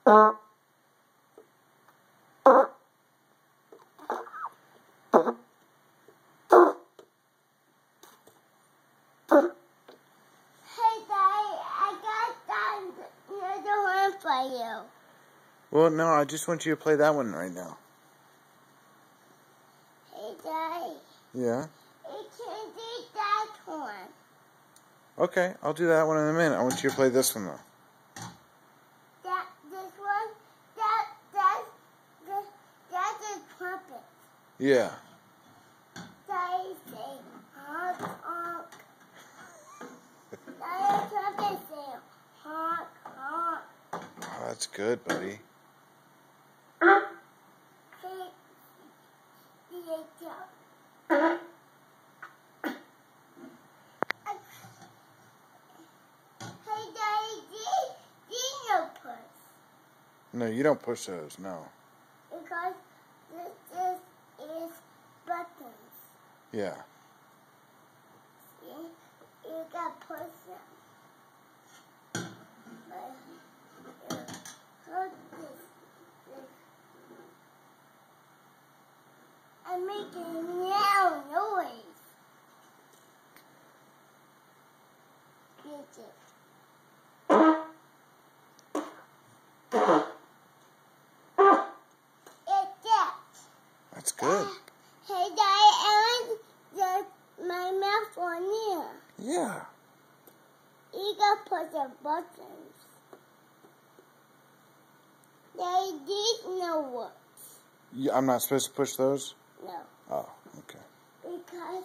Daddy, I got another one for you. Well, no, I just want you to play that one right now. Hey, Daddy. Yeah? You can do that one. Okay, I'll do that one in a minute. I want you to play this one, though. This one, that's a trumpet. Yeah. Daddy say, honk, honk. Daddy trumpet say, honk, honk. Oh, that's good, buddy. Hey, Daddy, these no push. No, you don't push those, no. Because this is buttons. Yeah. See? You can push them. Hold this. I'm making now noise. Get it. It's that. That's good. Hey, Daddy, I want my mouth on here. Yeah. You can push the buttons. Daddy, these no works. I'm not supposed to push those? No. Oh, okay. Because